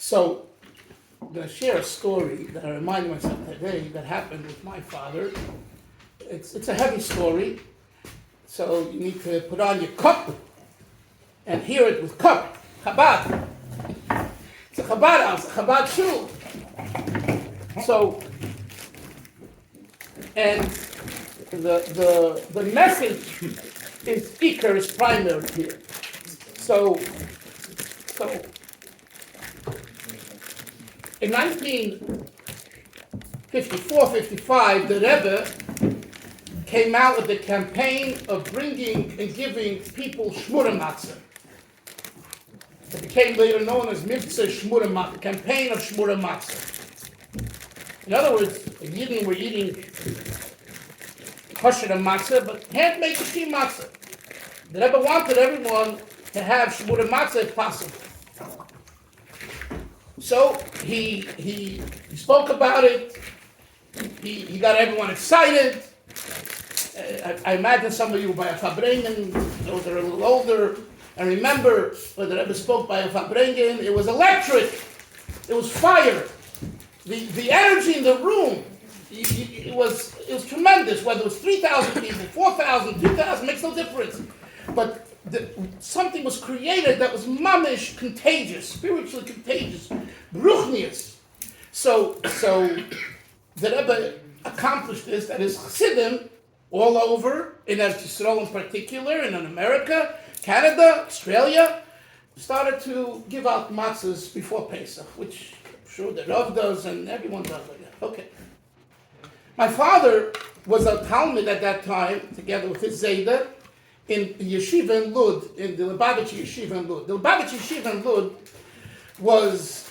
So I'm going to share a story that I reminded myself today that happened with my father. It's a heavy story, so you need to put on your cup and hear it with cup. Chabad. It's a Chabad house, a Chabad shul. So, and the message is Iker is primary here. So in 1954-55, the Rebbe came out with the campaign of bringing and giving people Shmura Matza. It became later known as Matza Shmura Matza, the campaign of Shmura Matza. In other words, the Yidden were eating kosher matzah, but handmade kosher matzah. The Rebbe wanted everyone to have Shmura Matza if possible. So he spoke about it. He got everyone excited. I imagine some of you by a Fabrengen, those that are a little older. I remember when the Rebbe spoke by a Fabrengen, it was electric. It was fire. The energy in the room, it was tremendous. Whether it was 3,000 people, 4,000, 2,000, makes no difference. But something was created that was mamish contagious, spiritually contagious, bruchnius. So the Rebbe accomplished this, that is Chassidim all over, in Eretz Yisrael in particular, and in America, Canada, Australia, started to give out matzahs before Pesach, which I'm sure the Rav does and everyone does like that. Okay. My father was a Talmud at that time, together with his Zayda, in Yeshiva in Lud, in the Lubavitch Yeshiva in Lud. The Lubavitch Yeshiva in Lud was,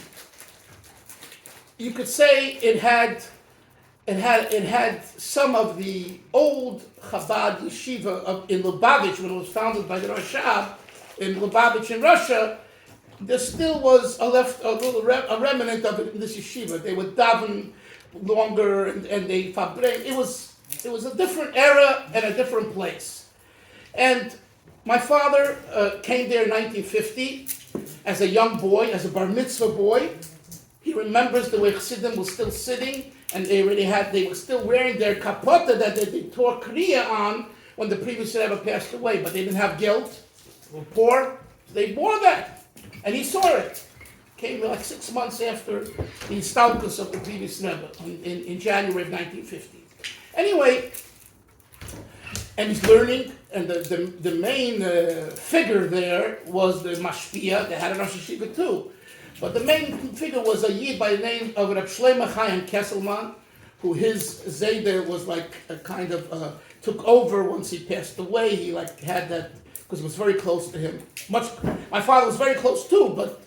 you could say, it had some of the old Chabad Yeshiva in Lubavitch when it was founded by the Rashab in Lubavitch in Russia. There still was a remnant of it in this yeshiva. They would daven longer and they fabreng. It was a different era and a different place. And my father came there in 1950 as a young boy, as a bar mitzvah boy. He remembers the way Chassidim was still sitting, and they were still wearing their kapota that they tore kriya on when the previous Rebbe passed away, but they didn't have guilt. They were poor. They wore that, and he saw it. Came like 6 months after the instalkus of the previous Rebbe in January of 1950. Anyway, and he's learning, and the main figure there was the mashpia. They had a Rosh Yeshiva too. But the main figure was a Yid by the name of Reb Shlomo Chaim Kesselman, who his Zayda was like a kind of took over once he passed away. He like had that because he was very close to him. My father was very close too, but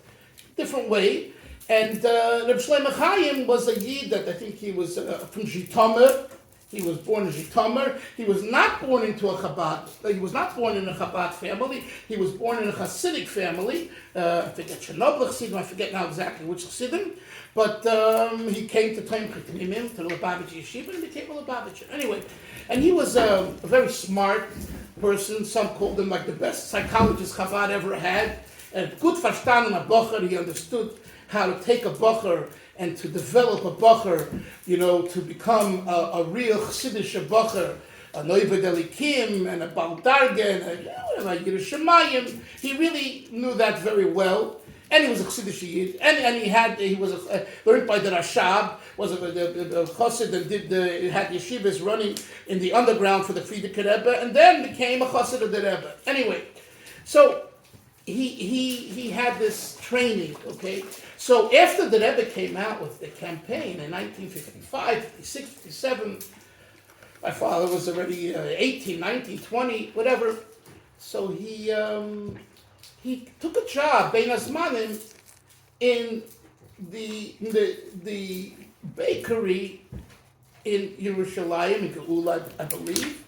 different way. And Reb Shlomo Chaim was a Yid that I think he was from Zhytomyr. He was born in Zhytomyr. He was not born into a Chabad. He was not born in a Chabad family. He was born in a Hasidic family. I forget Chernobyl Chassidim. I forget now exactly which Chassidim. But he came to Taim Chitmimim, to the Lubavitch Yeshiva, and became a Lubavitcher. Anyway, and he was a very smart person. Some called him like the best psychologist Chabad ever had. And good verstanden a bocher. He understood how to take a bocher and to develop a bocher, to become a real Chassidish bocher, a Noived Elikim and a Baldargen, and a Yerushalayim. He really knew that very well. And he was a Chassidish Yid. And he was learned by the Rashab, was the Chassid, and had yeshivas running in the underground for the Frierdiker Rebbe, and then became a Chassid of the Rebbe. Anyway, so he had this training, okay? So after the Rebbe came out with the campaign in 1955, 56, 57, my father was already 18, 19, 20, whatever. So he took a job, Bein Hazmanim, in the bakery in Yerushalayim, in Geula, I believe.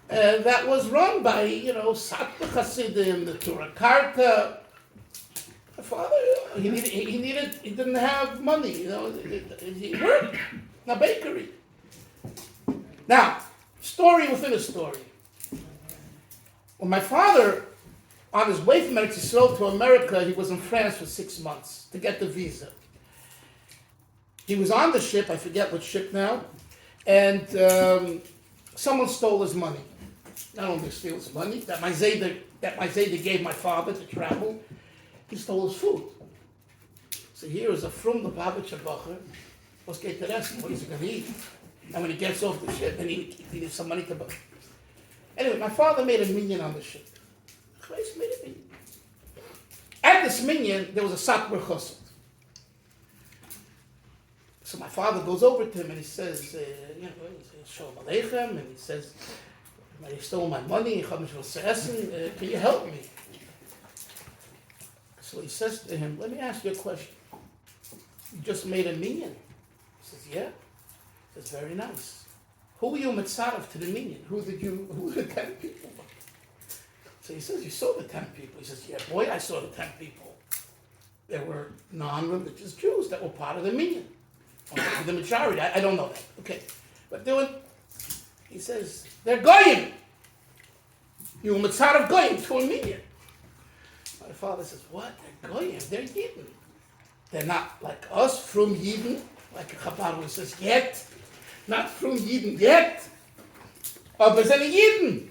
That was run by, Satmar Chassidim, the Torah Karta. My father, he didn't have money, he worked in a bakery. Now, story within a story. When my father On his way from Eretz Yisrael to America, he was in France for 6 months to get the visa. He was on the ship, I forget what ship now, and someone stole his money. Not only steal his money, that my Zayda gave my father to travel, he stole his food. So here is a from the Lubavitcher Bacher, what's going to rest, what is he going to eat? And when he gets off the ship, then he needs some money to buy. Anyway, my father made a minyan on the ship. Made a minyan. At this minyan, there was a sakbar chassid. So my father goes over to him and he says, Shalom Aleichem, and he says, they stole my money, can you help me? So he says to him, let me ask you a question. You just made a minyan. He says, yeah. He says, very nice. Who were you mitzaref to the minyan? Who were the 10 people? So he says, you saw the 10 people. He says, yeah, boy, I saw the 10 people. There were non-religious Jews that were part of the minyan. The majority, I don't know that. Okay. But he says, they're goyim. You were mitzaref goyim to a minyan. My father says, what? They're goyim. They're Yidden. They're not like us, from Yidden, like a Chabad who says, yet. Not from Yidden yet. Aber seine Yidden.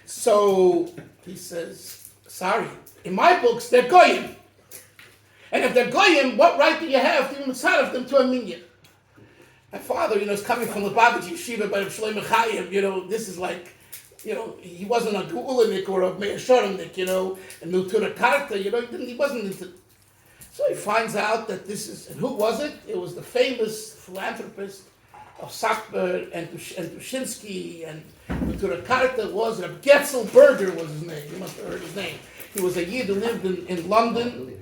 So he says, sorry, in my books, they're goyim. And if they're goyim, what right do you have to mitzaref them to a minyan? My father, is coming from the Lubavitch Yeshiva by Shlomo Chaim, this is like, he wasn't a Geulanik or a Meir Shoromnik, and Neturei Karta, he wasn't into. So he finds out that this is, and who was it? It was the famous philanthropist of Sakbar and Dushinsky and Neturei Karta was, Getzel Berger was his name, you must have heard his name. He was a Yid who lived in London,